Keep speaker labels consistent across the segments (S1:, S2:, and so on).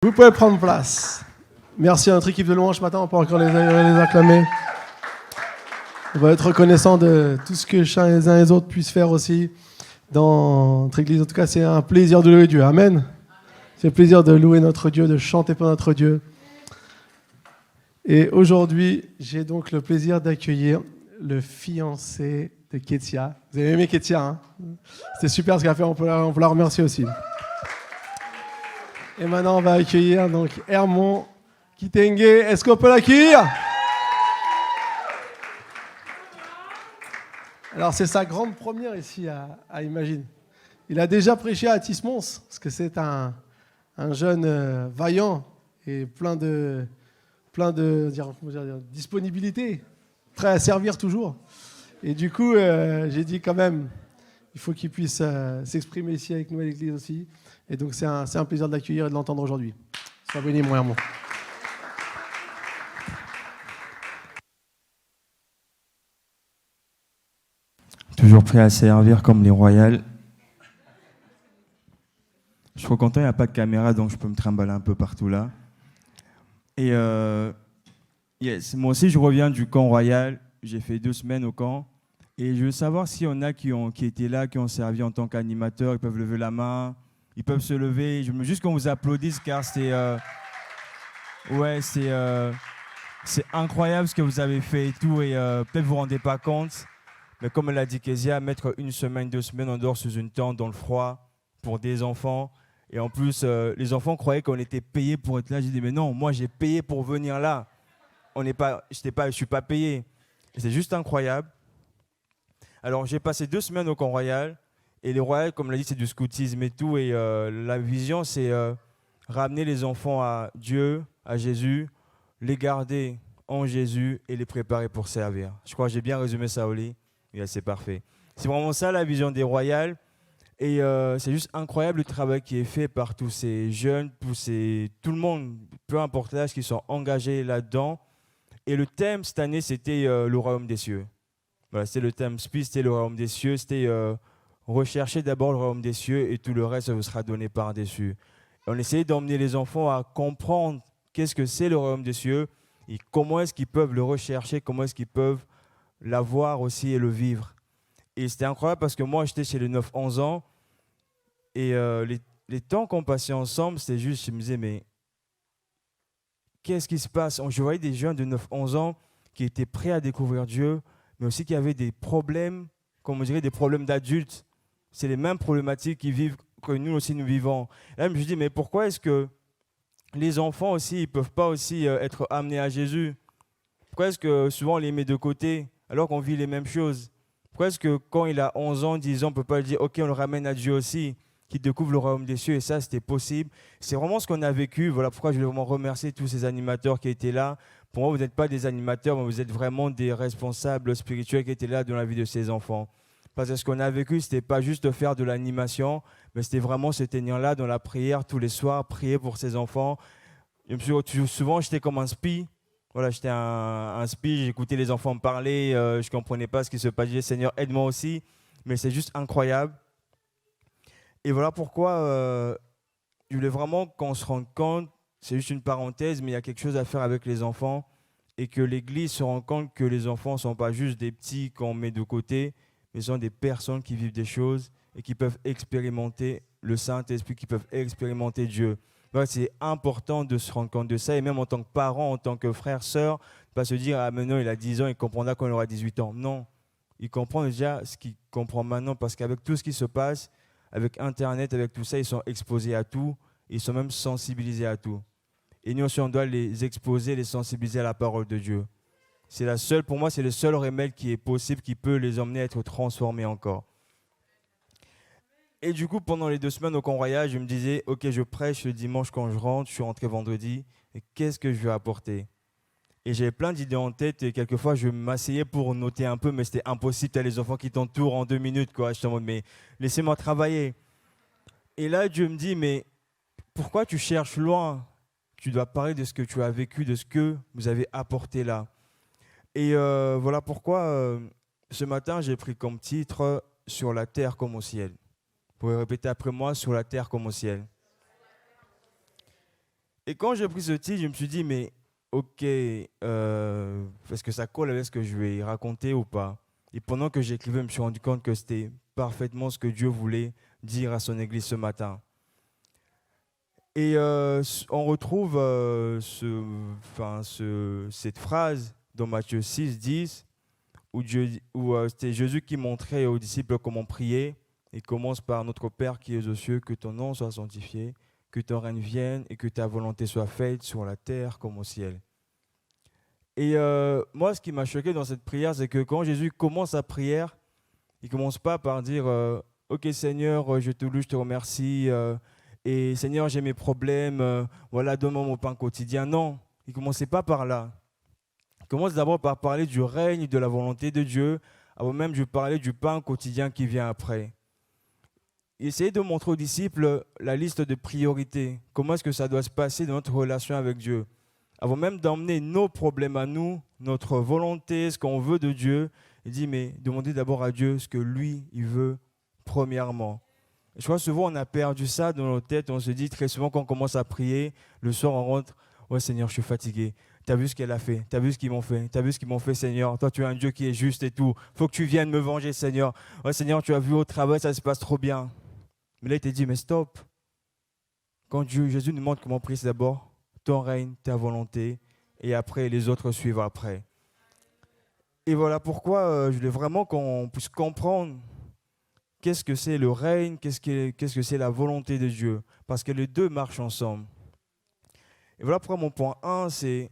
S1: Vous pouvez prendre place. Merci à notre équipe de louange ce matin, on peut encore les acclamer. On va être reconnaissant de tout ce que les uns et les autres puissent faire aussi dans notre église. En tout cas, c'est un plaisir de louer Dieu. Amen. C'est un plaisir de louer notre Dieu, de chanter pour notre Dieu. Et aujourd'hui, j'ai donc le plaisir d'accueillir le fiancé de Ketia. Vous avez aimé Ketia, hein? C'était super ce qu'elle a fait, on peut la remercier aussi. Et maintenant, on va accueillir donc Hermon Kitenge. Est-ce qu'on peut l'accueillir? Alors, c'est sa grande première ici à Imagine. Il a déjà prêché à Tismons, parce que c'est un jeune vaillant et plein de disponibilité, prêt à servir toujours. Et du coup, j'ai dit quand même, il faut qu'il puisse s'exprimer ici avec nous à l'église aussi. Et donc, c'est un plaisir de l'accueillir et de l'entendre aujourd'hui. Sois béni, mon Hermon.
S2: Toujours prêt à servir comme les royales. Je suis trop content, il n'y a pas de caméra, donc je peux me trimballer un peu partout là. Et yes, moi aussi, je reviens du camp royal. J'ai fait 2 semaines au camp. Et je veux savoir s'il y en a qui étaient là, qui ont servi en tant qu'animateurs. Ils peuvent lever la main, ils peuvent se lever. Je veux juste qu'on vous applaudisse, car c'est incroyable ce que vous avez fait et tout. Et peut-être vous ne vous rendez pas compte. Mais comme l'a dit Kezia, mettre 1 semaine, 2 semaines en dehors sous une tente dans le froid pour des enfants. Et en plus, les enfants croyaient qu'on était payé pour être là. J'ai dit, mais non, moi j'ai payé pour venir là. Je ne suis pas payé. Et c'est juste incroyable. Alors j'ai passé 2 semaines au camp royal. Et les royales, comme l'a dit, c'est du scoutisme et tout. Et la vision, c'est ramener les enfants à Dieu, à Jésus, les garder en Jésus et les préparer pour servir. Je crois que j'ai bien résumé ça, Oli. Et c'est parfait. C'est vraiment ça la vision des royales. Et c'est juste incroyable le travail qui est fait par tous ces jeunes, tout le monde, peu importe l'âge, qui sont engagés là-dedans. Et le thème cette année, c'était le royaume des cieux. Voilà, c'était le thème SPI, c'était le royaume des cieux. C'était rechercher d'abord le royaume des cieux et tout le reste vous sera donné par-dessus. On essayait d'emmener les enfants à comprendre qu'est-ce que c'est le royaume des cieux et comment est-ce qu'ils peuvent le rechercher, comment est-ce qu'ils peuvent l'avoir aussi et le vivre. Et c'était incroyable parce que moi, j'étais chez les 9-11 ans et les temps qu'on passait ensemble, c'était juste, je me disais, mais qu'est-ce qui se passe? Je voyais des jeunes de 9-11 ans qui étaient prêts à découvrir Dieu, mais aussi qui avaient des problèmes, comme on dirait, des problèmes d'adultes. C'est les mêmes problématiques qu'ils vivent que nous aussi nous vivons. Et là, je me suis dit, mais pourquoi est-ce que les enfants aussi, ils ne peuvent pas aussi être amenés à Jésus? Pourquoi est-ce que souvent on les met de côté alors qu'on vit les mêmes choses? Pourquoi est-ce que quand il a 11 ans, 10 ans, on ne peut pas lui dire, ok, on le ramène à Dieu aussi, qu'il découvre le royaume des cieux, et ça, c'était possible. C'est vraiment ce qu'on a vécu. Voilà pourquoi je voulais vraiment remercier tous ces animateurs qui étaient là. Pour moi, vous n'êtes pas des animateurs, mais vous êtes vraiment des responsables spirituels qui étaient là dans la vie de ces enfants. Parce que ce qu'on a vécu, ce n'était pas juste faire de l'animation, mais c'était vraiment se tenir là dans la prière tous les soirs, prier pour ces enfants. Souvent, j'étais comme un spi. Voilà, j'étais un spi, j'écoutais les enfants me parler, je ne comprenais pas ce qui se passait. Seigneur, aide-moi aussi. Mais c'est juste incroyable. Et voilà pourquoi je voulais vraiment qu'on se rende compte, c'est juste une parenthèse, mais il y a quelque chose à faire avec les enfants et que l'Église se rend compte que les enfants ne sont pas juste des petits qu'on met de côté, mais sont des personnes qui vivent des choses et qui peuvent expérimenter le Saint-Esprit, qui peuvent expérimenter Dieu. Donc, c'est important de se rendre compte de ça, et même en tant que parent, en tant que frère, sœur, ne pas se dire « Ah, maintenant, il a 10 ans, il comprendra quand il aura 18 ans ». Non, il comprend déjà ce qu'il comprend maintenant, parce qu'avec tout ce qui se passe, avec Internet, avec tout ça, ils sont exposés à tout, ils sont même sensibilisés à tout. Et nous aussi, on doit les exposer, les sensibiliser à la parole de Dieu. Pour moi, c'est le seul remède qui est possible, qui peut les emmener à être transformés encore. Et du coup, pendant les 2 semaines au camp royal, je me disais, ok, je prêche le dimanche quand je rentre, je suis rentré vendredi, et qu'est-ce que je vais apporter? Et j'avais plein d'idées en tête, et quelquefois, je m'asseyais pour noter un peu, mais c'était impossible, tu as les enfants qui t'entourent en 2 minutes, quoi. Je suis en mode, mais laissez-moi travailler. Et là, Dieu me dit, mais pourquoi tu cherches loin? Tu dois parler de ce que tu as vécu, de ce que vous avez apporté là. Et voilà pourquoi, ce matin, j'ai pris comme titre « Sur la terre comme au ciel ». Vous pouvez répéter après moi, sur la terre comme au ciel. Et quand j'ai pris ce titre, je me suis dit, mais ok, est-ce que ça colle avec ce que je vais raconter ou pas? Et pendant que j'écrivais, je me suis rendu compte que c'était parfaitement ce que Dieu voulait dire à son Église ce matin. Et on retrouve cette phrase dans Matthieu 6, 10, où c'était Jésus qui montrait aux disciples comment prier. Il commence par notre Père qui es aux cieux, que ton nom soit sanctifié, que ton règne vienne et que ta volonté soit faite sur la terre comme au ciel. Et moi, ce qui m'a choqué dans cette prière, c'est que quand Jésus commence sa prière, il ne commence pas par dire ok Seigneur, je te loue, je te remercie, et Seigneur, j'ai mes problèmes, voilà, donne-moi mon pain quotidien. Non, il ne commençait pas par là. Il commence d'abord par parler du règne, de la volonté de Dieu, avant même de parler du pain quotidien qui vient après. Il essayait de montrer aux disciples la liste de priorités, comment est-ce que ça doit se passer dans notre relation avec Dieu. Avant même d'emmener nos problèmes à nous, notre volonté, ce qu'on veut de Dieu, il dit, mais demandez d'abord à Dieu ce que lui, il veut premièrement. Et je crois que souvent, on a perdu ça dans nos têtes. On se dit très souvent, quand on commence à prier, le soir, on rentre, ouais Seigneur, je suis fatigué. Tu as vu ce qu'elle a fait, tu as vu ce qu'ils m'ont fait, tu as vu ce qu'ils m'ont fait, Seigneur. Toi, tu es un Dieu qui est juste et tout. Il faut que tu viennes me venger, Seigneur. Ouais Seigneur, tu as vu au travail, ça se passe trop bien. Mais là, il t'a dit, mais stop. Quand Jésus nous montre comment prier, c'est d'abord ton règne, ta volonté, et après, les autres suivent après. Et voilà pourquoi je voulais vraiment qu'on puisse comprendre qu'est-ce que c'est le règne, qu'est-ce que c'est la volonté de Dieu, parce que les deux marchent ensemble. Et voilà pourquoi mon point 1, c'est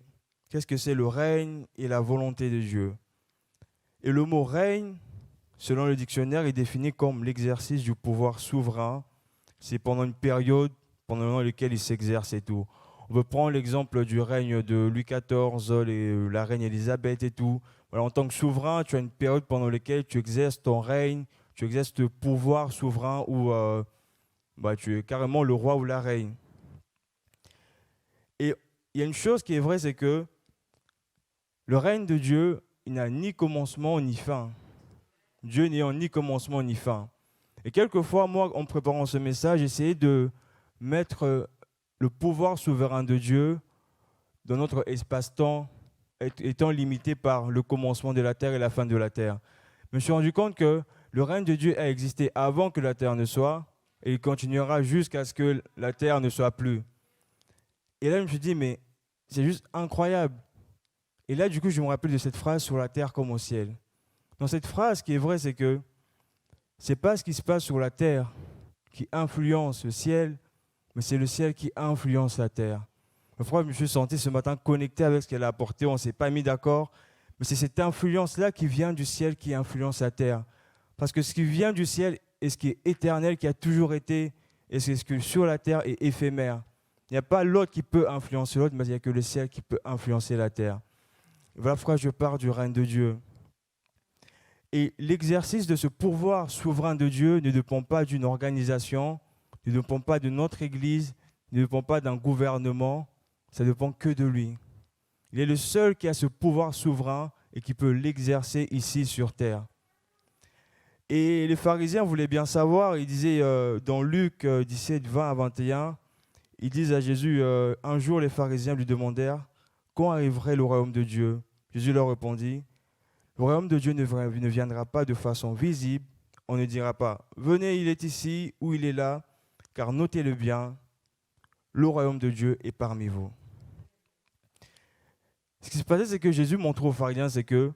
S2: qu'est-ce que c'est le règne et la volonté de Dieu. Et le mot règne, selon le dictionnaire, est défini comme l'exercice du pouvoir souverain. C'est pendant une période pendant laquelle il s'exerce et tout. On peut prendre l'exemple du règne de Louis XIV, la reine Élisabeth et tout. Voilà, en tant que souverain, tu as une période pendant laquelle tu exerces ton règne, tu exerces le pouvoir souverain où tu es carrément le roi ou la reine. Et il y a une chose qui est vraie, c'est que le règne de Dieu, il n'a ni commencement ni fin. Dieu n'ayant ni commencement ni fin. Et quelquefois, moi, en préparant ce message, j'essayais de mettre le pouvoir souverain de Dieu dans notre espace-temps, étant limité par le commencement de la terre et la fin de la terre. Je me suis rendu compte que le règne de Dieu a existé avant que la terre ne soit, et il continuera jusqu'à ce que la terre ne soit plus. Et là, je me suis dit, mais c'est juste incroyable. Et là, du coup, je me rappelle de cette phrase sur la terre comme au ciel. Dans cette phrase, ce qui est vrai, c'est que ce n'est pas ce qui se passe sur la terre qui influence le ciel, mais c'est le ciel qui influence la terre. Parfois, je me suis senti ce matin connecté avec ce qu'elle a apporté, on ne s'est pas mis d'accord, mais c'est cette influence-là qui vient du ciel qui influence la terre. Parce que ce qui vient du ciel est ce qui est éternel, qui a toujours été, et c'est ce qui sur la terre est éphémère. Il n'y a pas l'autre qui peut influencer l'autre, mais il n'y a que le ciel qui peut influencer la terre. Voilà pourquoi je parle du règne de Dieu. Et l'exercice de ce pouvoir souverain de Dieu ne dépend pas d'une organisation, ne dépend pas de notre Église, ne dépend pas d'un gouvernement, ça ne dépend que de lui. Il est le seul qui a ce pouvoir souverain et qui peut l'exercer ici sur terre. Et les pharisiens voulaient bien savoir, ils disaient dans Luc 17, 20 à 21, ils disent à Jésus, un jour les pharisiens lui demandèrent, quand arriverait le royaume de Dieu? Jésus leur répondit, le royaume de Dieu ne viendra pas de façon visible, on ne dira pas, venez, il est ici ou il est là, car notez-le bien, le royaume de Dieu est parmi vous. Ce qui se passait, c'est que Jésus montrait aux pharisiens, c'est que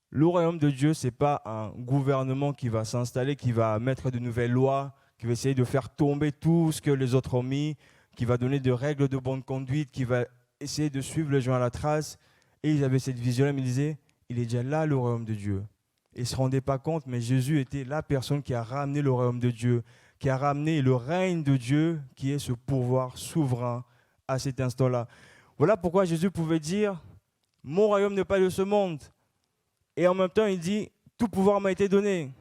S2: le royaume de Dieu, ce n'est pas un gouvernement qui va s'installer, qui va mettre de nouvelles lois, qui va essayer de faire tomber tout ce que les autres ont mis, qui va donner des règles de bonne conduite, qui va essayer de suivre les gens à la trace. Et ils avaient cette vision-là, mais ils disaient, il est déjà là le royaume de Dieu. Et ils ne se rendaient pas compte, mais Jésus était la personne qui a ramené le royaume de Dieu, qui a ramené le règne de Dieu, qui est ce pouvoir souverain à cet instant-là. Voilà pourquoi Jésus pouvait dire, mon royaume n'est pas de ce monde. Et en même temps, il dit, tout pouvoir m'a été donné.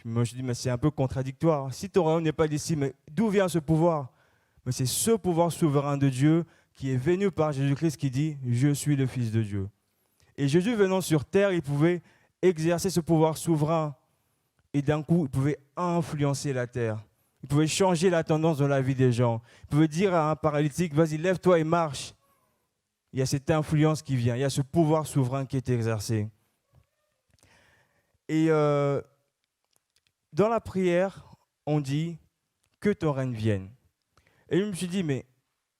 S2: Moi, je dis, mais c'est un peu contradictoire. Si ton royaume n'est pas d'ici, mais d'où vient ce pouvoir? Mais c'est ce pouvoir souverain de Dieu qui est venu par Jésus-Christ qui dit, je suis le Fils de Dieu. Et Jésus venant sur terre, il pouvait exercer ce pouvoir souverain. Et d'un coup, il pouvait influencer la terre. Il pouvait changer la tendance dans la vie des gens. Il pouvait dire à un paralytique, vas-y, lève-toi et marche. Il y a cette influence qui vient, il y a ce pouvoir souverain qui est exercé. Et dans la prière, on dit que ton règne vienne. Et je me suis dit, mais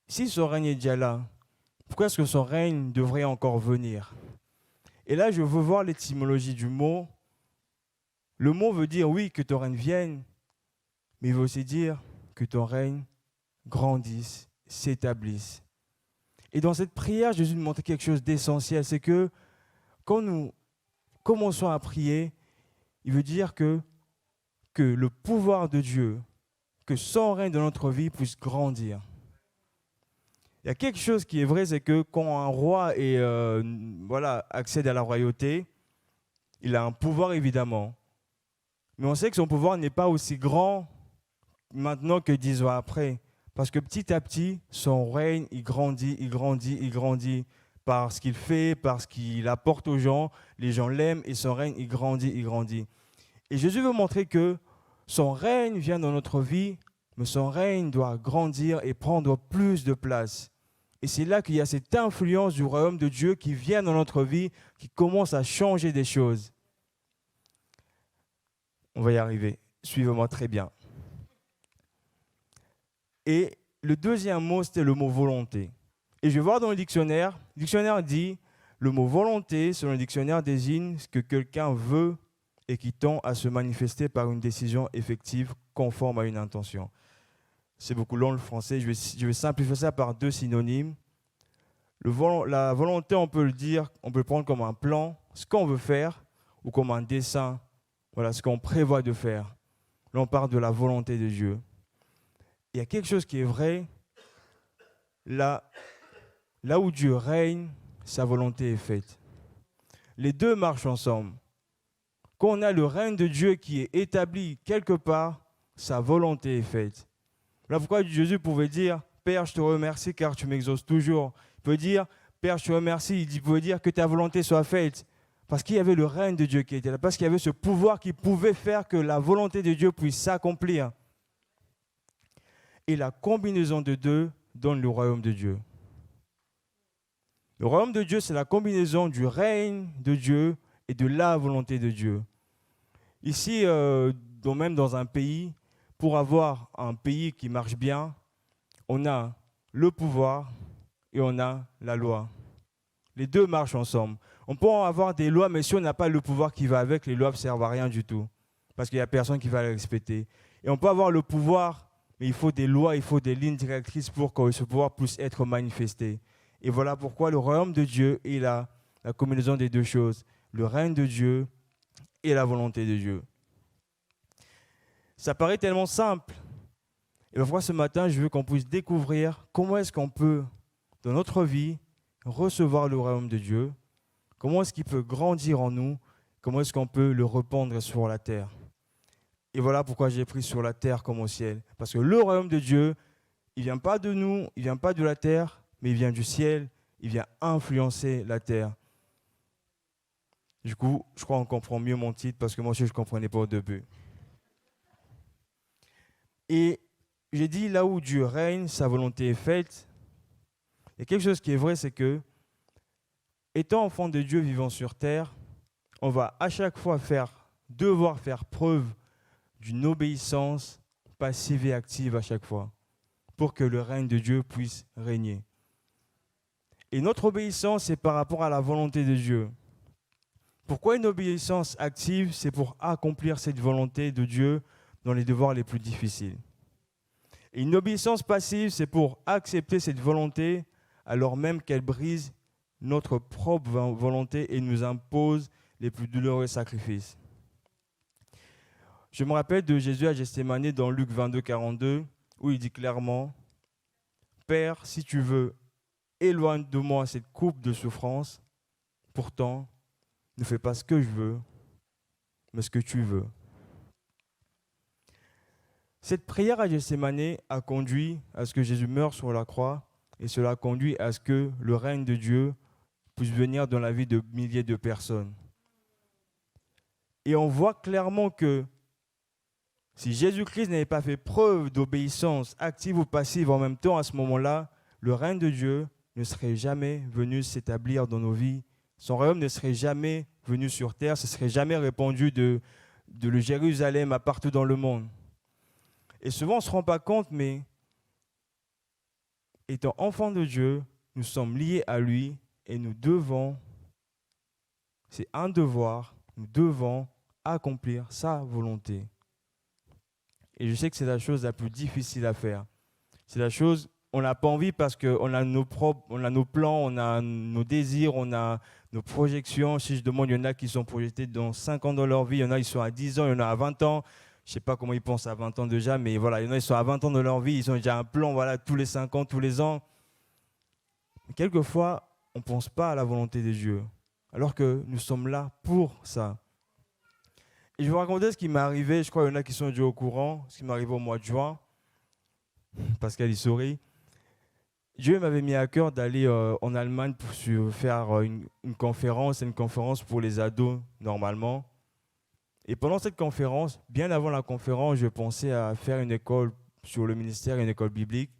S2: si son règne est déjà là, pourquoi est-ce que son règne devrait encore venir? Et là, je veux voir l'étymologie du mot. Le mot veut dire, oui, que ton règne vienne, mais il veut aussi dire que ton règne grandisse, s'établisse. Et dans cette prière, Jésus nous montre quelque chose d'essentiel, c'est que quand nous commençons à prier, il veut dire que le pouvoir de Dieu, que son règne dans notre vie puisse grandir. Il y a quelque chose qui est vrai, c'est que quand un roi accède à la royauté, il a un pouvoir évidemment. Mais on sait que son pouvoir n'est pas aussi grand maintenant que 10 ans après. Parce que petit à petit, son règne, il grandit par ce qu'il fait, par ce qu'il apporte aux gens. Les gens l'aiment et son règne, il grandit. Et Jésus veut montrer que son règne vient dans notre vie, mais son règne doit grandir et prendre plus de place. Et c'est là qu'il y a cette influence du royaume de Dieu qui vient dans notre vie, qui commence à changer des choses. On va y arriver. Suivez-moi très bien. Et le deuxième mot, c'était le mot volonté. Et je vais voir dans le dictionnaire dit, le mot volonté, selon le dictionnaire, désigne ce que quelqu'un veut et qui tend à se manifester par une décision effective conforme à une intention. C'est beaucoup long le français, je vais simplifier ça par 2 synonymes. La volonté, on peut le prendre comme un plan, ce qu'on veut faire, ou comme un dessein, voilà, ce qu'on prévoit de faire. Là, on parle de la volonté de Dieu. Il y a quelque chose qui est vrai, là où Dieu règne, sa volonté est faite. Les deux marchent ensemble. Quand on a le règne de Dieu qui est établi quelque part, sa volonté est faite. Là pourquoi Jésus pouvait dire, Père, je te remercie car tu m'exauces toujours. Il peut dire, Père, je te remercie. Il pouvait dire que ta volonté soit faite. Parce qu'il y avait le règne de Dieu qui était là. Parce qu'il y avait ce pouvoir qui pouvait faire que la volonté de Dieu puisse s'accomplir. Et la combinaison de deux donne le royaume de Dieu. Le royaume de Dieu, c'est la combinaison du règne de Dieu et de la volonté de Dieu. Ici, même dans un pays, pour avoir un pays qui marche bien, on a le pouvoir et on a la loi. Les deux marchent ensemble. On peut avoir des lois, mais si on n'a pas le pouvoir qui va avec, les lois ne servent à rien du tout. Parce qu'il n'y a personne qui va les respecter. Et on peut avoir le pouvoir, mais il faut des lois, il faut des lignes directrices pour que ce pouvoir puisse être manifesté. Et voilà pourquoi le royaume de Dieu est la combinaison des deux choses. Le règne de Dieu et la volonté de Dieu. Ça paraît tellement simple. Et parfois ce matin, je veux qu'on puisse découvrir comment est-ce qu'on peut, dans notre vie, recevoir le royaume de Dieu. Comment est-ce qu'il peut grandir en nous? Comment est-ce qu'on peut le répandre sur la terre? Et voilà pourquoi j'ai pris sur la terre comme au ciel. Parce que le royaume de Dieu, il ne vient pas de nous, il ne vient pas de la terre, mais il vient du ciel, il vient influencer la terre. Du coup, je crois qu'on comprend mieux mon titre parce que moi aussi, je ne comprenais pas au début. Et j'ai dit, là où Dieu règne, sa volonté est faite. Et quelque chose qui est vrai, c'est que, étant enfant de Dieu vivant sur terre, on va à chaque fois devoir faire preuve d'une obéissance passive et active à chaque fois, pour que le règne de Dieu puisse régner. Et notre obéissance, c'est par rapport à la volonté de Dieu. Pourquoi une obéissance active? C'est pour accomplir cette volonté de Dieu dans les devoirs les plus difficiles. Et une obéissance passive, c'est pour accepter cette volonté alors même qu'elle brise notre propre volonté et nous impose les plus douloureux sacrifices. Je me rappelle de Jésus à Gethsémani dans Luc 22, 42, où il dit clairement, « Père, si tu veux, éloigne de moi cette coupe de souffrance, pourtant, ne fais pas ce que je veux, mais ce que tu veux. » Cette prière à Gethsémani a conduit à ce que Jésus meure sur la croix et cela a conduit à ce que le règne de Dieu puisse venir dans la vie de milliers de personnes. Et on voit clairement que Si Jésus-Christ n'avait pas fait preuve d'obéissance active ou passive en même temps, à ce moment-là, le règne de Dieu ne serait jamais venu s'établir dans nos vies. Son royaume ne serait jamais venu sur terre, ce ne serait jamais répandu de le Jérusalem à partout dans le monde. Et souvent, on ne se rend pas compte, mais étant enfants de Dieu, nous sommes liés à lui et nous devons, c'est un devoir, nous devons accomplir sa volonté. Et je sais que c'est la chose la plus difficile à faire. C'est la chose, on n'a pas envie parce qu'on a nos plans, on a nos désirs, on a nos projections. Si je demande, il y en a qui sont projetés dans 5 ans dans leur vie, il y en a qui sont à 10 ans, il y en a à 20 ans. Je ne sais pas comment ils pensent à 20 ans déjà, mais voilà, il y en a qui sont à 20 ans de leur vie, ils ont déjà un plan, voilà, tous les 5 ans, tous les ans. Mais quelquefois, on ne pense pas à la volonté de Dieu, alors que nous sommes là pour ça. Et je vais vous raconter ce qui m'est arrivé, je crois qu'il y en a qui sont déjà au courant, ce qui m'est arrivé au mois de juin. Pascal, il sourit. Dieu m'avait mis à cœur d'aller en Allemagne pour faire une conférence. C'est une conférence pour les ados, normalement. Et pendant cette conférence, bien avant la conférence, je pensais à faire une école sur le ministère, une école biblique.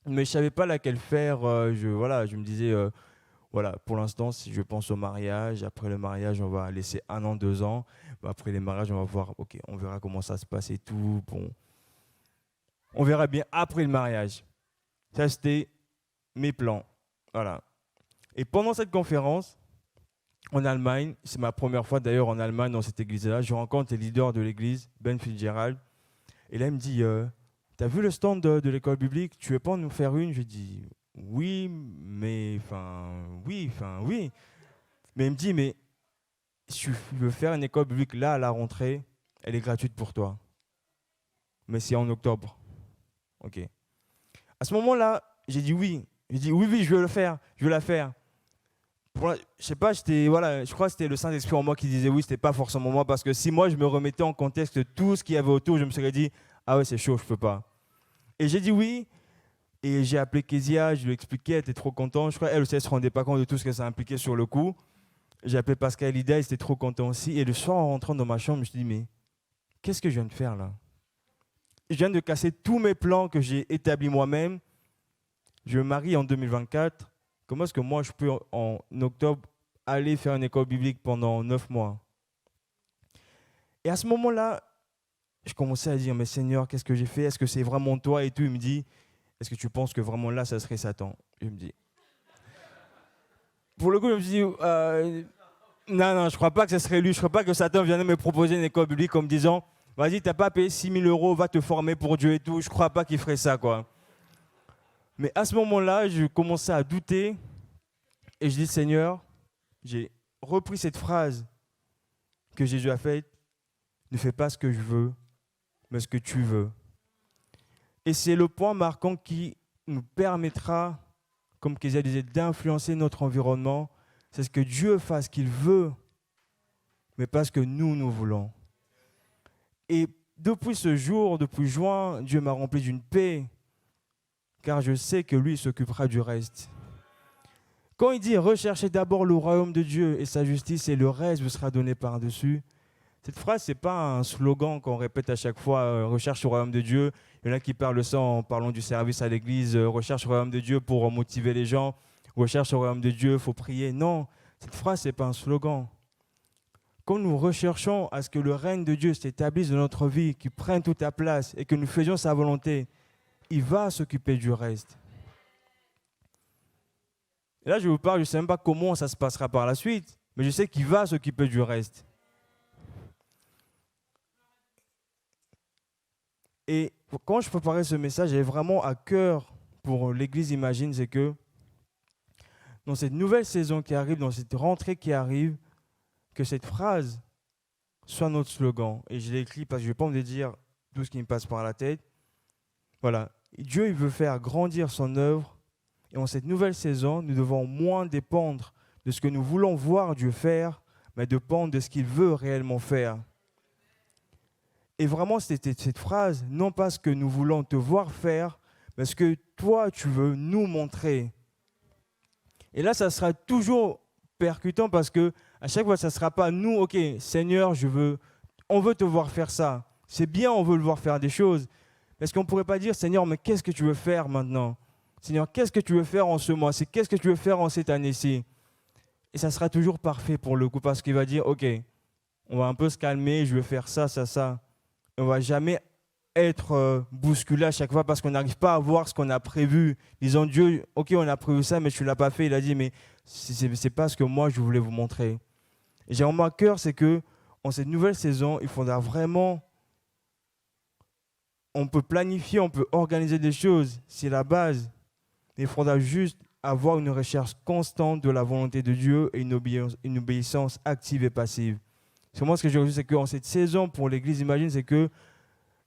S2: Mais je ne savais pas laquelle faire. Je me disais, voilà, pour l'instant, si je pense au mariage, après le mariage, on va laisser 1 an, 2 ans. Après les mariages, on va voir, ok, on verra comment ça se passe et tout. Bon, on verra bien après le mariage. Ça, c'était mes plans. Voilà. Et pendant cette conférence, en Allemagne, c'est ma première fois d'ailleurs en Allemagne dans cette église-là, je rencontre les leaders de l'église, Ben Fitzgerald. Et là, il me dit, t'as vu le stand de l'école biblique? Tu veux pas nous faire une? Je dis, oui. Mais il me dit, mais si tu veux faire une école biblique là à la rentrée, elle est gratuite pour toi. Mais c'est en octobre. Ok. À ce moment-là, j'ai dit oui. J'ai dit oui, je veux le faire. Je veux la faire. Je sais pas, je crois que c'était le Saint-Esprit en moi qui disait oui, c'était pas forcément moi, parce que si moi je me remettais en contexte de tout ce qu'il y avait autour, je me serais dit ah ouais, c'est chaud, je peux pas. Et j'ai dit oui. Et j'ai appelé Kezia, je lui ai expliqué, elle était trop contente. Je crois qu'elle aussi, elle ne se rendait pas compte de tout ce que ça impliquait sur le coup. J'ai appelé Pascal Ida, il était trop content aussi. Et le soir, en rentrant dans ma chambre, je me suis dit, mais qu'est-ce que je viens de faire là? Je viens de casser tous mes plans que j'ai établis moi-même. Je me marie en 2024. Comment est-ce que moi, je peux, en octobre, aller faire une école biblique pendant 9 mois? Et à ce moment-là, je commençais à dire, mais Seigneur, qu'est-ce que j'ai fait? Est-ce que c'est vraiment toi et tout? Il me dit, est-ce que tu penses que vraiment là, ça serait Satan? Je me dis. Pour le coup, je me suis dit, non, je ne crois pas que ce serait lui. Je ne crois pas que Satan vienne me proposer une école biblique en me disant, vas-y, tu n'as pas payé 6 000 €, va te former pour Dieu et tout. Je ne crois pas qu'il ferait ça, quoi. Mais à ce moment-là, je commençais à douter et je dis, Seigneur, j'ai repris cette phrase que Jésus a faite, ne fais pas ce que je veux, mais ce que tu veux. Et c'est le point marquant qui nous permettra, comme Kezia disait, d'influencer notre environnement. C'est ce que Dieu fasse, qu'il veut, mais pas ce que nous voulons. Et depuis ce jour, depuis juin, Dieu m'a rempli d'une paix, car je sais que lui s'occupera du reste. Quand il dit « Recherchez d'abord le royaume de Dieu et sa justice, et le reste vous sera donné par-dessus », cette phrase, ce n'est pas un slogan qu'on répète à chaque fois, recherche le royaume de Dieu. Il y en a qui parlent ça en parlant du service à l'église, recherche le royaume de Dieu pour motiver les gens, recherche le royaume de Dieu, il faut prier. Non, cette phrase, ce n'est pas un slogan. Quand nous recherchons à ce que le règne de Dieu s'établisse dans notre vie, qu'il prenne toute la place et que nous faisions sa volonté, il va s'occuper du reste. Et là, je vous parle, je ne sais même pas comment ça se passera par la suite, mais je sais qu'il va s'occuper du reste. Et quand je préparais ce message, j'avais vraiment à cœur pour l'Église Imagine, c'est que dans cette nouvelle saison qui arrive, dans cette rentrée qui arrive, que cette phrase soit notre slogan. Et je l'ai écrit parce que je n'ai pas envie de dire tout ce qui me passe par la tête. Voilà. Dieu, il veut faire grandir son œuvre. Et en cette nouvelle saison, nous devons moins dépendre de ce que nous voulons voir Dieu faire, mais dépendre de ce qu'il veut réellement faire. Et vraiment, c'était cette phrase, non pas ce que nous voulons te voir faire, mais ce que toi, tu veux nous montrer. Et là, ça sera toujours percutant parce que à chaque fois, ça ne sera pas nous, ok, Seigneur, on veut te voir faire ça. C'est bien, on veut le voir faire des choses. Est-ce qu'on ne pourrait pas dire, Seigneur, mais qu'est-ce que tu veux faire maintenant? Seigneur, qu'est-ce que tu veux faire en ce mois-ci? Qu'est-ce que tu veux faire en cette année-ci? Et ça sera toujours parfait pour le coup, parce qu'il va dire, OK, on va un peu se calmer, je vais faire ça, ça, ça. On ne va jamais être bousculé à chaque fois parce qu'on n'arrive pas à voir ce qu'on a prévu. Disons, Dieu, OK, on a prévu ça, mais tu ne l'as pas fait. Il a dit, mais ce n'est pas ce que moi, je voulais vous montrer. Et j'ai vraiment à cœur, c'est que en cette nouvelle saison, il faudra vraiment, on peut planifier, on peut organiser des choses, c'est la base. Il faudra juste avoir une recherche constante de la volonté de Dieu et une obéissance active et passive. C'est moi ce que j'ai reçu, c'est qu'en cette saison, pour l'Église, imagine, c'est que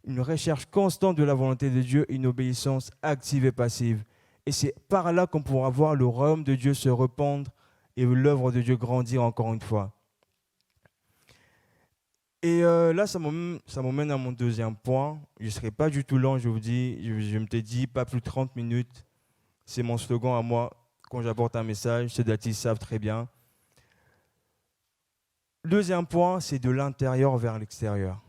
S2: une recherche constante de la volonté de Dieu et une obéissance active et passive. Et c'est par là qu'on pourra voir le royaume de Dieu se répandre et l'œuvre de Dieu grandir encore une fois. Et là, ça m'emmène à mon deuxième point. Je ne serai pas du tout lent, je vous dis. Je me t'ai dit, pas plus de 30 minutes. C'est mon slogan à moi quand j'apporte un message. Ceux d'Atis savent très bien. Deuxième point, c'est de l'intérieur vers l'extérieur.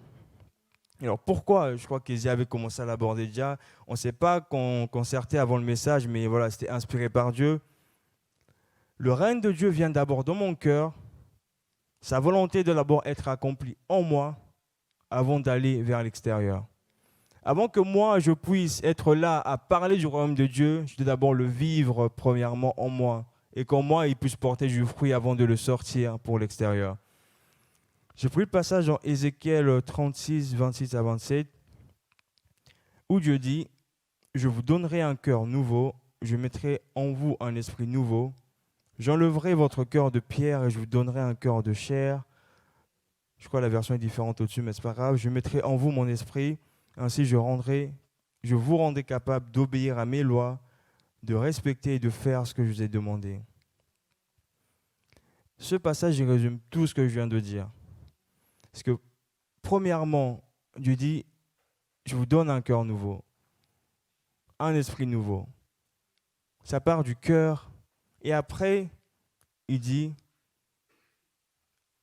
S2: Alors pourquoi? Je crois qu'Ézia avait commencé à l'aborder déjà. On ne sait pas concerté avant le message, mais voilà, c'était inspiré par Dieu. Le règne de Dieu vient d'abord dans mon cœur. Sa volonté doit d'abord être accomplie en moi avant d'aller vers l'extérieur. Avant que moi, je puisse être là à parler du royaume de Dieu, je dois d'abord le vivre premièrement en moi. Et qu'en moi, il puisse porter du fruit avant de le sortir pour l'extérieur. J'ai pris le passage dans Ézéchiel 36, 26 à 27, où Dieu dit, « Je vous donnerai un cœur nouveau, je mettrai en vous un esprit nouveau. J'enlèverai votre cœur de pierre et je vous donnerai un cœur de chair. » Je crois que la version est différente au-dessus, mais ce n'est pas grave. « Je mettrai en vous mon esprit, ainsi je vous rendrai capable d'obéir à mes lois, de respecter et de faire ce que je vous ai demandé. » Ce passage, il résume tout ce que je viens de dire. Parce que, premièrement, Dieu dit, je vous donne un cœur nouveau, un esprit nouveau. Ça part du cœur. Et après, il dit,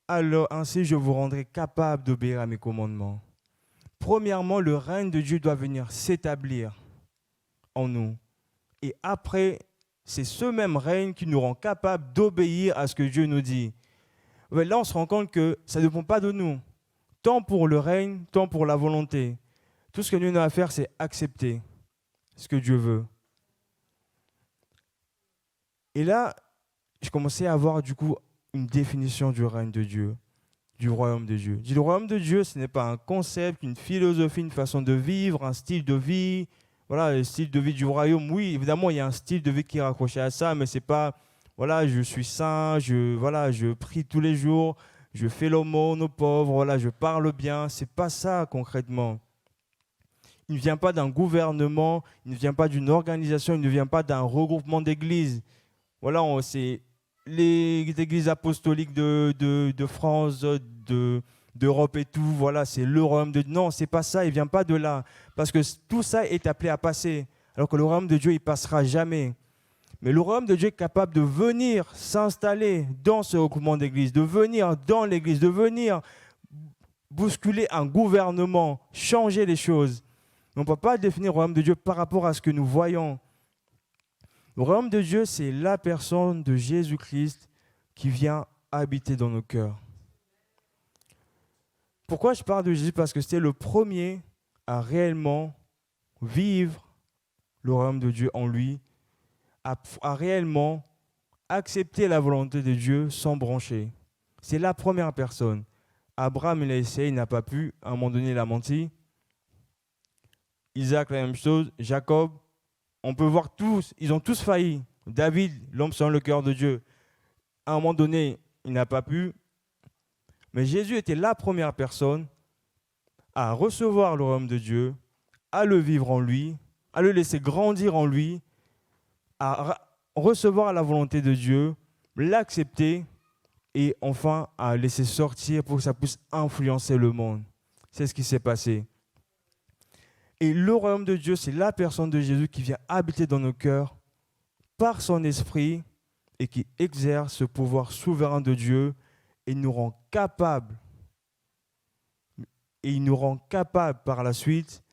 S2: alors ainsi je vous rendrai capable d'obéir à mes commandements. Premièrement, le règne de Dieu doit venir s'établir en nous. Et après, c'est ce même règne qui nous rend capable d'obéir à ce que Dieu nous dit. Là, on se rend compte que ça ne dépend pas de nous. Tant pour le règne, tant pour la volonté. Tout ce que nous avons à faire, c'est accepter ce que Dieu veut. Et là, je commençais à avoir du coup une définition du règne de Dieu, du royaume de Dieu. Le royaume de Dieu, ce n'est pas un concept, une philosophie, une façon de vivre, un style de vie. Voilà, le style de vie du royaume. Oui, évidemment, il y a un style de vie qui est raccroché à ça, mais c'est pas, voilà, je suis saint, je prie tous les jours, je fais l'aumône aux pauvres, voilà, je parle bien. C'est pas ça concrètement. Il ne vient pas d'un gouvernement, il ne vient pas d'une organisation, il ne vient pas d'un regroupement d'églises. Voilà, c'est les églises apostoliques de France, d'Europe et tout, voilà, c'est le royaume de Dieu. Non, c'est pas ça, il ne vient pas de là. Parce que tout ça est appelé à passer. Alors que le royaume de Dieu, il ne passera jamais. Mais le royaume de Dieu est capable de venir s'installer dans ce regroupement d'église, de venir dans l'église, de venir bousculer un gouvernement, changer les choses. On ne peut pas définir le royaume de Dieu par rapport à ce que nous voyons. Le royaume de Dieu, c'est la personne de Jésus-Christ qui vient habiter dans nos cœurs. Pourquoi je parle de Jésus? Parce que c'était le premier à réellement vivre le royaume de Dieu en lui, à réellement accepter la volonté de Dieu sans broncher. C'est la première personne. Abraham, il a essayé, il n'a pas pu. À un moment donné, il a menti. Isaac, la même chose. Jacob, on peut voir tous, ils ont tous failli. David, l'homme selon le cœur de Dieu. À un moment donné, il n'a pas pu. Mais Jésus était la première personne à recevoir le royaume de Dieu, à le vivre en lui, à le laisser grandir en lui, à recevoir la volonté de Dieu, l'accepter et enfin à laisser sortir pour que ça puisse influencer le monde. C'est ce qui s'est passé. Et le royaume de Dieu, c'est la personne de Jésus qui vient habiter dans nos cœurs par son esprit et qui exerce ce pouvoir souverain de Dieu et nous rend capables. et il nous rend capables par la suite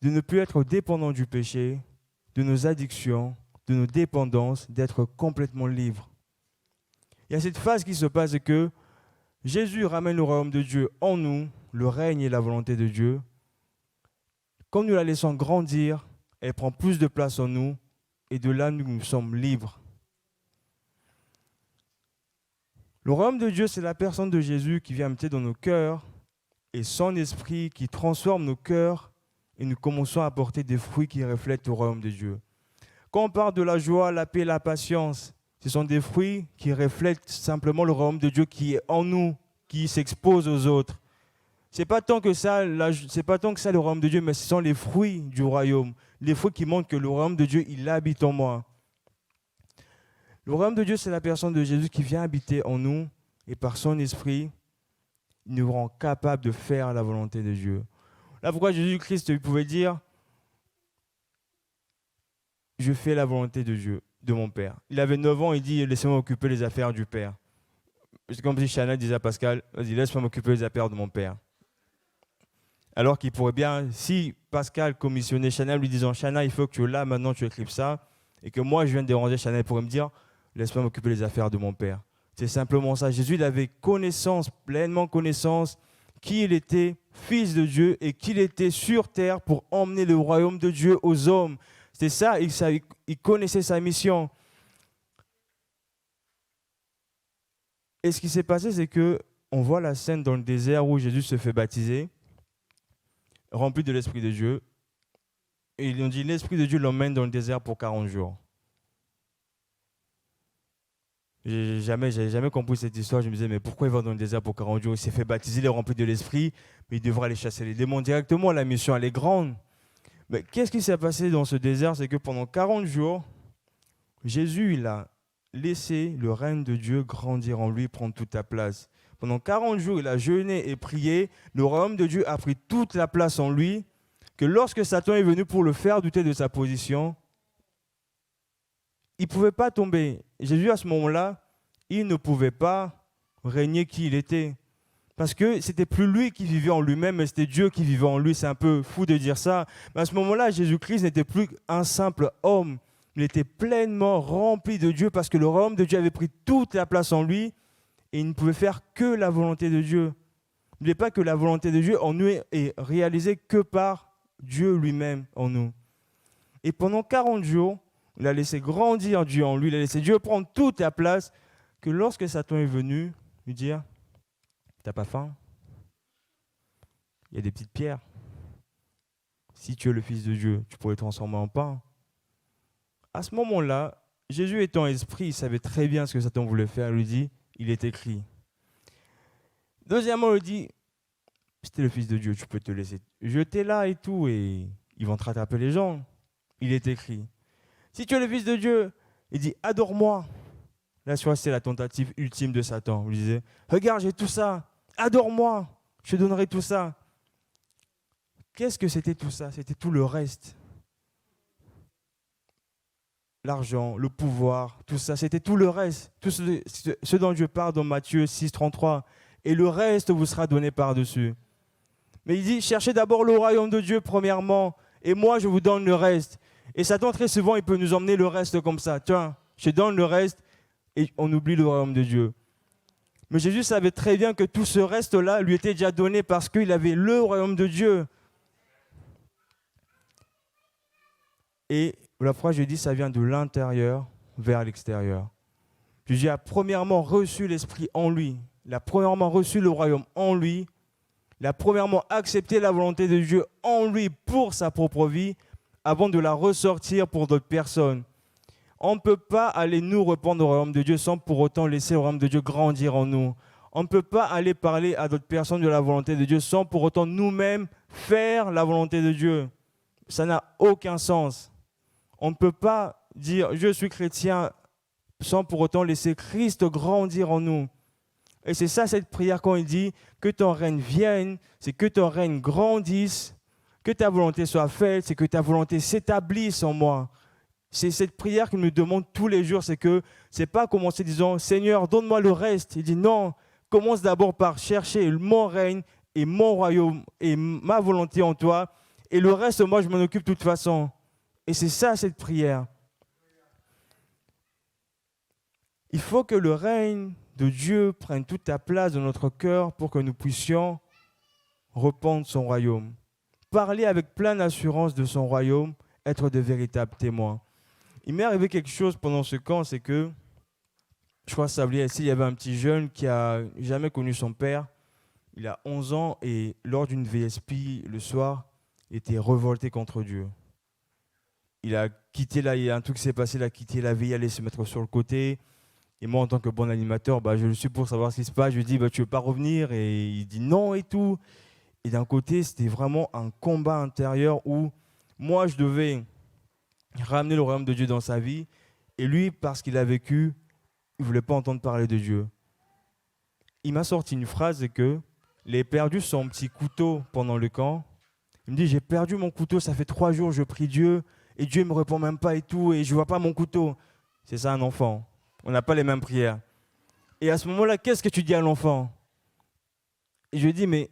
S2: de ne plus être dépendants du péché, de nos addictions, de nos dépendances, d'être complètement libres. Il y a cette phase qui se passe, c'est que Jésus ramène le royaume de Dieu en nous, le règne et la volonté de Dieu. Quand nous la laissons grandir, elle prend plus de place en nous et de là, nous sommes libres. Le royaume de Dieu, c'est la personne de Jésus qui vient habiter dans nos cœurs et son esprit qui transforme nos cœurs et nous commençons à porter des fruits qui reflètent le royaume de Dieu. Quand on parle de la joie, la paix, la patience, ce sont des fruits qui reflètent simplement le royaume de Dieu qui est en nous, qui s'expose aux autres. C'est pas tant que ça le royaume de Dieu, mais ce sont les fruits du royaume, les fruits qui montrent que le royaume de Dieu, il habite en moi. Le royaume de Dieu, c'est la personne de Jésus qui vient habiter en nous et par son esprit, il nous rend capables de faire la volonté de Dieu. Là, pourquoi Jésus-Christ il pouvait dire « Je fais la volonté de Dieu, de mon Père ». Il avait 9 ans, il dit « Laissez-moi m'occuper des affaires du Père ». C'est comme si Chanel disait à Pascal « Vas-y, laisse-moi m'occuper des affaires de mon Père ». Alors qu'il pourrait bien, si Pascal commissionnait Chanel lui disant « Chanel, il faut que là, maintenant, tu écrives ça », et que moi, je viens de déranger Chanel, pourrait me dire « Laisse-moi m'occuper des affaires de mon Père ». C'est simplement ça. Jésus, il avait connaissance, pleinement connaissance, qui il était, fils de Dieu, et qu'il était sur terre pour emmener le royaume de Dieu aux hommes. C'était ça, il connaissait sa mission. Et ce qui s'est passé, c'est qu'on voit la scène dans le désert où Jésus se fait baptiser, rempli de l'Esprit de Dieu. Et ils ont dit, l'Esprit de Dieu l'emmène dans le désert pour 40 jours. J'avais jamais compris cette histoire. Je me disais, mais pourquoi il va dans le désert pour 40 jours? Il s'est fait baptiser, il est rempli de l'Esprit, mais il devra aller chasser les démons directement. La mission, elle est grande. Mais qu'est-ce qui s'est passé dans ce désert? C'est que pendant 40 jours, Jésus, il a laissé le règne de Dieu grandir en lui, prendre toute la place. Pendant 40 jours, il a jeûné et prié. Le royaume de Dieu a pris toute la place en lui, que lorsque Satan est venu pour le faire douter de sa position, il ne pouvait pas tomber. Jésus, à ce moment-là, il ne pouvait pas régner qui il était. Parce que ce n'était plus lui qui vivait en lui-même, mais c'était Dieu qui vivait en lui. C'est un peu fou de dire ça. Mais à ce moment-là, Jésus-Christ n'était plus un simple homme. Il était pleinement rempli de Dieu parce que le royaume de Dieu avait pris toute la place en lui et il ne pouvait faire que la volonté de Dieu. N'oubliez pas que la volonté de Dieu en nous est réalisée que par Dieu lui-même en nous. Et pendant 40 jours, il a laissé grandir Dieu en lui, il a laissé Dieu prendre toute la place, que lorsque Satan est venu lui dire « T'as pas faim? Il y a des petites pierres. Si tu es le Fils de Dieu, tu pourrais les transformer en pain. » À ce moment-là, Jésus étant esprit, il savait très bien ce que Satan voulait faire. Il lui dit « Il est écrit. » Deuxièmement, il dit « Si tu es le Fils de Dieu, tu peux te laisser jeter là et tout, et ils vont te rattraper les gens. » Il est écrit. Si tu es le Fils de Dieu, il dit « Adore-moi. » Là, c'est la tentative ultime de Satan. Il disait « Regarde, j'ai tout ça. Adore-moi. Je te donnerai tout ça. » Qu'est-ce que c'était tout ça? C'était tout le reste. L'argent, le pouvoir, tout ça, c'était tout le reste. Tout ce dont Dieu parle dans Matthieu 6, 33. Et le reste vous sera donné par-dessus. Mais il dit « Cherchez d'abord le royaume de Dieu premièrement, et moi je vous donne le reste. » Et Satan, très souvent, il peut nous emmener le reste comme ça. Tiens, je te donne le reste et on oublie le royaume de Dieu. Mais Jésus savait très bien que tout ce reste-là lui était déjà donné parce qu'il avait le royaume de Dieu. Et la fois, je dis, ça vient de l'intérieur vers l'extérieur. Jésus a premièrement reçu l'Esprit en lui. Il a premièrement reçu le royaume en lui. Il a premièrement accepté la volonté de Dieu en lui pour sa propre vie, avant de la ressortir pour d'autres personnes. On ne peut pas aller nous répandre au royaume de Dieu sans pour autant laisser le royaume de Dieu grandir en nous. On ne peut pas aller parler à d'autres personnes de la volonté de Dieu sans pour autant nous-mêmes faire la volonté de Dieu. Ça n'a aucun sens. On ne peut pas dire « je suis chrétien » sans pour autant laisser Christ grandir en nous. Et c'est ça cette prière quand il dit « que ton règne vienne », c'est que ton règne grandisse. Que ta volonté soit faite, c'est que ta volonté s'établisse en moi. C'est cette prière qu'il nous demande tous les jours, c'est pas commencer disant « Seigneur, donne-moi le reste ». Il dit non, commence d'abord par chercher mon règne et mon royaume et ma volonté en toi. Et le reste, moi, je m'en occupe de toute façon. Et c'est ça, cette prière. Il faut que le règne de Dieu prenne toute ta place dans notre cœur pour que nous puissions répandre son royaume. Parler avec pleine assurance de son royaume, être de véritables témoins. Il m'est arrivé quelque chose pendant ce camp, c'est que, je crois que ici, il y avait un petit jeune qui n'a jamais connu son père. Il a 11 ans et lors d'une VSP, le soir, il était révolté contre Dieu. Il a quitté, il y a un truc qui s'est passé, il a quitté la vie, il allait se mettre sur le côté. Et moi, en tant que bon animateur, je le suis pour savoir ce qui se passe. Je lui dis, tu ne veux pas revenir? Et il dit non et tout. Et d'un côté, c'était vraiment un combat intérieur où moi, je devais ramener le royaume de Dieu dans sa vie. Et lui, parce qu'il a vécu, il ne voulait pas entendre parler de Dieu. Il m'a sorti une phrase que il a perdu son petit couteau pendant le camp. Il me dit, j'ai perdu mon couteau, ça fait 3 jours, je prie Dieu, et Dieu ne me répond même pas et tout, et je ne vois pas mon couteau. C'est ça un enfant. On n'a pas les mêmes prières. Et à ce moment-là, qu'est-ce que tu dis à l'enfant? Et je lui dis, mais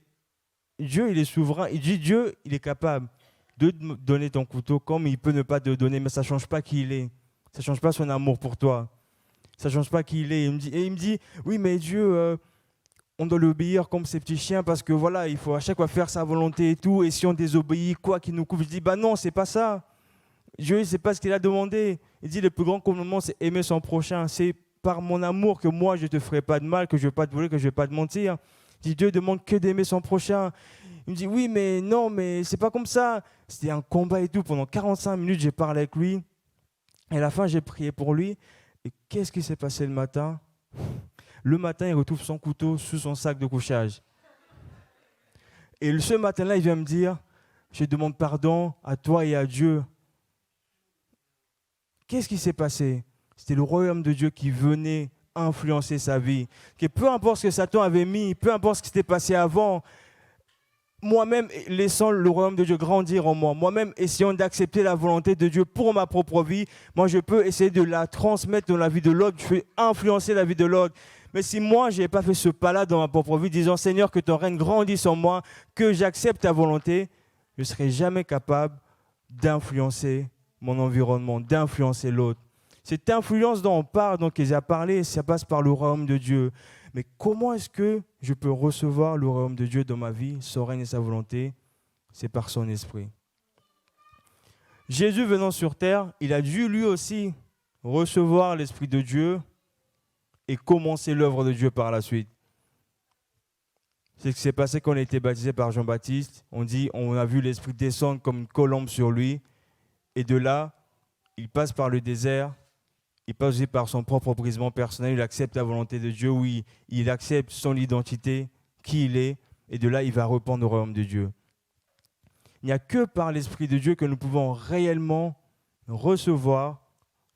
S2: Dieu, il est souverain. Il dit, Dieu, il est capable de te donner ton couteau comme il peut ne pas te le donner, mais ça ne change pas qui il est. Ça ne change pas son amour pour toi. Ça ne change pas qui il est. Il me dit, oui, mais Dieu, on doit l'obéir comme ces petits chiens parce que voilà, il faut à chaque fois faire sa volonté et tout. Et si on désobéit, quoi qu'il nous couvre? Je dis, non, c'est pas ça. Dieu, c'est pas ce qu'il a demandé. Il dit, le plus grand commandement, c'est aimer son prochain. C'est par mon amour que moi, je ne te ferai pas de mal, que je ne vais pas te voler, que je ne vais pas te mentir. Il dit, Dieu demande que d'aimer son prochain. Il me dit, oui, mais non, mais c'est pas comme ça. C'était un combat et tout. Pendant 45 minutes, j'ai parlé avec lui. Et à la fin, j'ai prié pour lui. Et qu'est-ce qui s'est passé le matin? Le matin, il retrouve son couteau sous son sac de couchage. Et ce matin-là, il vient me dire, je demande pardon à toi et à Dieu. Qu'est-ce qui s'est passé? C'était le royaume de Dieu qui venait influencer sa vie. Que peu importe ce que Satan avait mis, peu importe ce qui s'était passé avant, moi-même laissant le royaume de Dieu grandir en moi, moi-même essayant d'accepter la volonté de Dieu pour ma propre vie, moi je peux essayer de la transmettre dans la vie de l'autre, je peux influencer la vie de l'autre. Mais si moi, je n'ai pas fait ce pas-là dans ma propre vie, disant, Seigneur, que ton règne grandisse en moi, que j'accepte ta volonté, je ne serai jamais capable d'influencer mon environnement, d'influencer l'autre. Cette influence dont on parle, dont il a parlé, ça passe par le royaume de Dieu. Mais comment est-ce que je peux recevoir le royaume de Dieu dans ma vie, son règne et sa volonté? C'est par son esprit. Jésus venant sur terre, il a dû lui aussi recevoir l'esprit de Dieu et commencer l'œuvre de Dieu par la suite. C'est ce qui s'est passé quand on a été baptisé par Jean-Baptiste. On a vu l'esprit descendre comme une colombe sur lui. Et de là, il passe par le désert. Il passe aussi par son propre brisement personnel. Il accepte la volonté de Dieu. Oui, il accepte son identité, qui il est. Et de là, il va répandre le royaume de Dieu. Il n'y a que par l'esprit de Dieu que nous pouvons réellement recevoir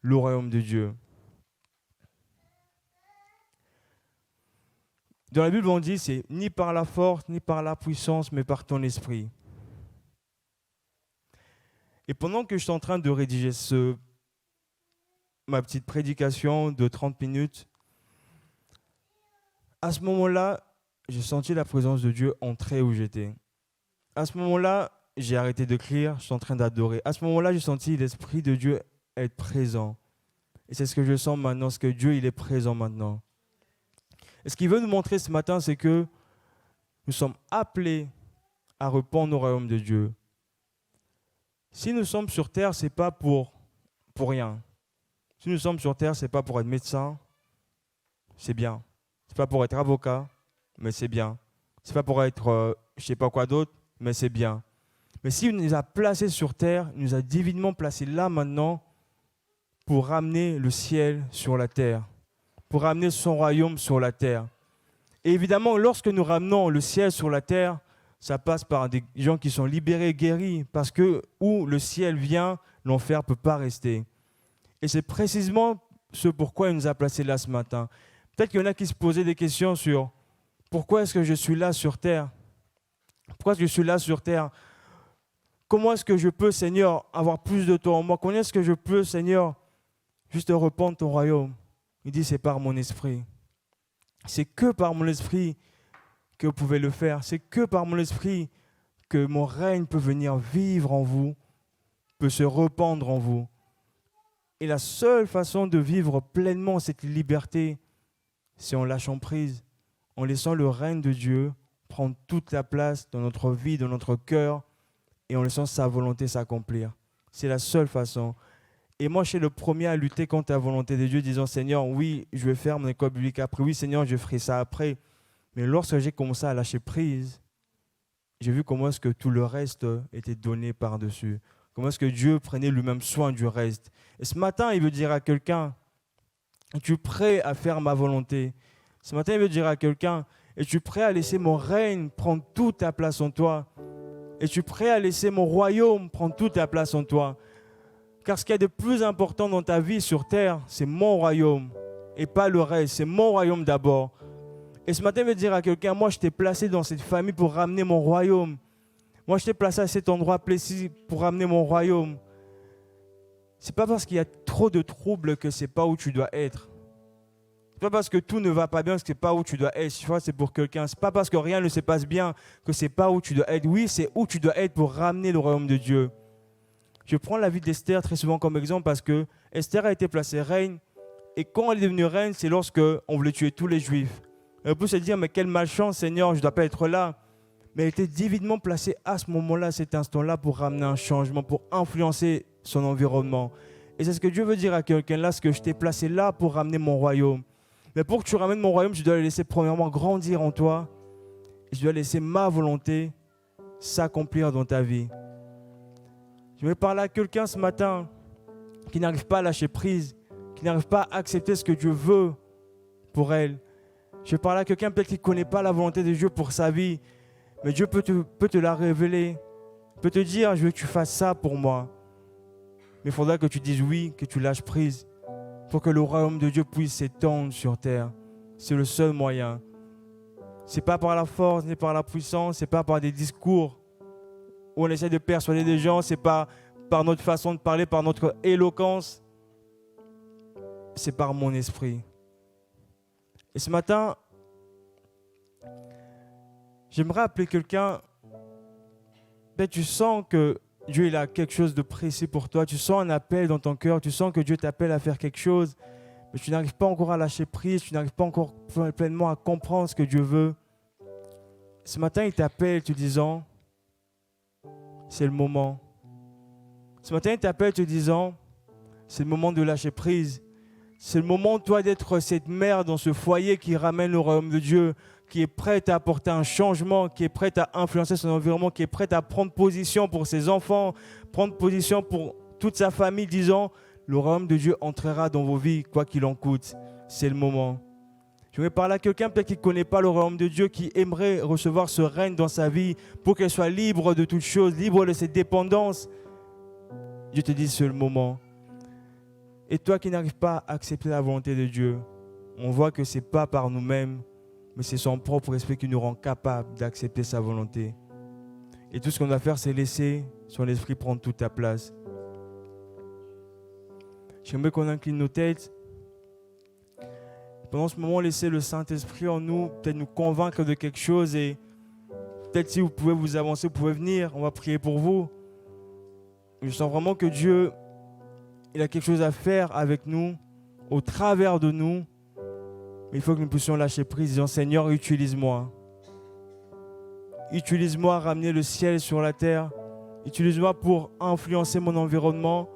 S2: le royaume de Dieu. Dans la Bible, on dit, c'est ni par la force, ni par la puissance, mais par ton esprit. Et pendant que je suis en train de rédiger ma petite prédication de 30 minutes, à ce moment-là, j'ai senti la présence de Dieu entrer où j'étais. À ce moment-là, j'ai arrêté d'écrire, je suis en train d'adorer. À ce moment-là, j'ai senti l'esprit de Dieu être présent. Et c'est ce que je sens maintenant, ce que Dieu il est présent maintenant. Et ce qu'il veut nous montrer ce matin, c'est que nous sommes appelés à répandre au royaume de Dieu. Si nous sommes sur terre, ce n'est pas pour rien. Si nous sommes sur terre, ce n'est pas pour être médecin, c'est bien. Ce n'est pas pour être avocat, mais c'est bien. Ce n'est pas pour être je ne sais pas quoi d'autre, mais c'est bien. Mais s'il nous a placés sur terre, il nous a divinement placés là maintenant pour ramener le ciel sur la terre, pour ramener son royaume sur la terre. Et évidemment, lorsque nous ramenons le ciel sur la terre, ça passe par des gens qui sont libérés, guéris, parce que où le ciel vient, l'enfer ne peut pas rester. Et c'est précisément ce pourquoi il nous a placés là ce matin. Peut-être qu'il y en a qui se posaient des questions sur pourquoi est-ce que je suis là sur terre? Pourquoi est-ce que je suis là sur terre? Comment est-ce que je peux, Seigneur, avoir plus de toi en moi? Comment est-ce que je peux, Seigneur, juste répandre ton royaume? Il dit, c'est par mon esprit. C'est que par mon esprit que vous pouvez le faire. C'est que par mon esprit que mon règne peut venir vivre en vous, peut se répandre en vous. Et la seule façon de vivre pleinement cette liberté, c'est en lâchant prise, en laissant le règne de Dieu prendre toute la place dans notre vie, dans notre cœur, et en laissant sa volonté s'accomplir. C'est la seule façon. Et moi, je suis le premier à lutter contre la volonté de Dieu, disant, Seigneur, oui, je vais faire mon école biblique après. Oui, Seigneur, je ferai ça après. Mais lorsque j'ai commencé à lâcher prise, j'ai vu comment est-ce que tout le reste était donné par-dessus. Comment est-ce que Dieu prenait lui-même soin du reste. Et ce matin, il veut dire à quelqu'un, es-tu prêt à faire ma volonté? Ce matin, il veut dire à quelqu'un, es-tu prêt à laisser mon règne prendre toute ta place en toi? Es-tu prêt à laisser mon royaume prendre toute ta place en toi? Car ce qu'il y a de plus important dans ta vie sur terre, c'est mon royaume et pas le reste. C'est mon royaume d'abord. Et ce matin, il veut dire à quelqu'un, moi, je t'ai placé dans cette famille pour ramener mon royaume. Moi, je t'ai placé à cet endroit précis pour ramener mon royaume. Ce n'est pas parce qu'il y a trop de troubles que ce n'est pas où tu dois être. Ce n'est pas parce que tout ne va pas bien que ce n'est pas où tu dois être. C'est pour quelqu'un. Ce n'est pas parce que rien ne se passe bien que ce n'est pas où tu dois être. Oui, c'est où tu dois être pour ramener le royaume de Dieu. Je prends la vie d'Esther très souvent comme exemple parce que Esther a été placée reine. Et quand elle est devenue reine, c'est lorsque on voulait tuer tous les Juifs. Et on peut se dire, mais quelle malchance, Seigneur, je ne dois pas être là. Mais elle était divinement placée à ce moment-là, à cet instant-là, pour ramener un changement, pour influencer son environnement. Et c'est ce que Dieu veut dire à quelqu'un là, ce que je t'ai placé là pour ramener mon royaume. Mais pour que tu ramènes mon royaume, je dois le laisser premièrement grandir en toi. Et je dois laisser ma volonté s'accomplir dans ta vie. Je vais parler à quelqu'un ce matin qui n'arrive pas à lâcher prise, qui n'arrive pas à accepter ce que Dieu veut pour elle. Je vais parler à quelqu'un peut-être qui ne connaît pas la volonté de Dieu pour sa vie, mais Dieu peut te la révéler, peut te dire, je veux que tu fasses ça pour moi. Mais il faudra que tu dises oui, que tu lâches prise, pour que le royaume de Dieu puisse s'étendre sur terre. C'est le seul moyen. Ce n'est pas par la force, ni par la puissance, ce n'est pas par des discours où on essaie de persuader des gens, ce n'est pas par notre façon de parler, par notre éloquence. C'est par mon esprit. Et ce matin, j'aimerais appeler quelqu'un. Peut-être tu sens que Dieu il a quelque chose de précis pour toi. Tu sens un appel dans ton cœur. Tu sens que Dieu t'appelle à faire quelque chose. Mais tu n'arrives pas encore à lâcher prise. Tu n'arrives pas encore pleinement à comprendre ce que Dieu veut. Ce matin, il t'appelle te disant, c'est le moment. Ce matin, il t'appelle te disant, c'est le moment de lâcher prise. C'est le moment, toi, d'être cette mère dans ce foyer qui ramène le royaume de Dieu, qui est prête à apporter un changement, qui est prête à influencer son environnement, qui est prête à prendre position pour ses enfants, prendre position pour toute sa famille, disant, le royaume de Dieu entrera dans vos vies, quoi qu'il en coûte. C'est le moment. Je vais parler à quelqu'un peut-être qui ne connaît pas le royaume de Dieu, qui aimerait recevoir ce règne dans sa vie pour qu'elle soit libre de toutes choses, libre de ses dépendances. Dieu te dit, c'est le moment. Et toi qui n'arrives pas à accepter la volonté de Dieu, on voit que ce n'est pas par nous-mêmes, mais c'est son propre esprit qui nous rend capables d'accepter sa volonté. Et tout ce qu'on doit faire, c'est laisser son esprit prendre toute ta place. J'aimerais qu'on incline nos têtes. Pendant ce moment, laissez le Saint-Esprit en nous, peut-être nous convaincre de quelque chose. Et peut-être si vous pouvez vous avancer, vous pouvez venir, on va prier pour vous. Je sens vraiment que Dieu, il a quelque chose à faire avec nous, au travers de nous. Mais il faut que nous puissions lâcher prise, disant, Seigneur, utilise-moi. Utilise-moi à ramener le ciel sur la terre. Utilise-moi pour influencer mon environnement.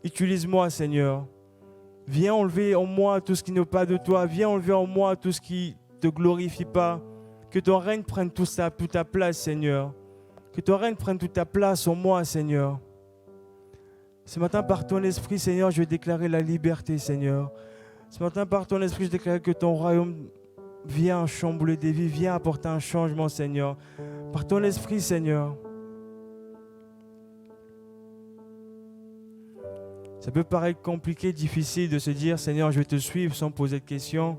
S2: Utilise-moi, Seigneur. Viens enlever en moi tout ce qui n'est pas de toi. Viens enlever en moi tout ce qui ne te glorifie pas. Que ton règne prenne toute ta place, Seigneur. Que ton règne prenne toute ta place en moi, Seigneur. Ce matin, par ton esprit, Seigneur, je vais déclarer la liberté, Seigneur. Ce matin, par ton esprit, je déclare que ton royaume vient chambouler des vies, vient apporter un changement, Seigneur. Par ton esprit, Seigneur. Ça peut paraître compliqué, difficile de se dire, Seigneur, je vais te suivre sans poser de questions.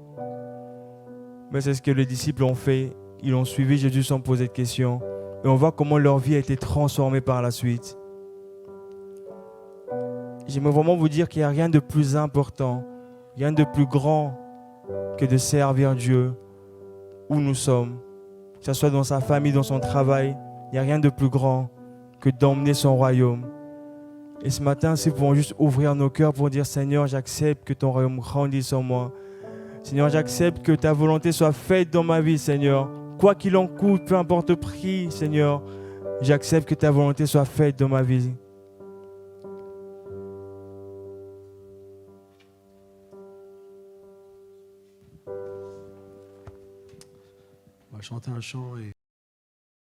S2: Mais c'est ce que les disciples ont fait. Ils ont suivi Jésus sans poser de questions. Et on voit comment leur vie a été transformée par la suite. J'aimerais vraiment vous dire qu'il n'y a rien de plus important, rien de plus grand que de servir Dieu où nous sommes. que ce soit dans sa famille, dans son travail. Il n'y a rien de plus grand que d'emmener son royaume. Et ce matin, si nous pouvons juste ouvrir nos cœurs pour dire, Seigneur, j'accepte que ton royaume grandisse en moi. Seigneur, j'accepte que ta volonté soit faite dans ma vie, Seigneur. Quoi qu'il en coûte, peu importe le prix, Seigneur, j'accepte que ta volonté soit faite dans ma vie.
S1: On va chanter un chant et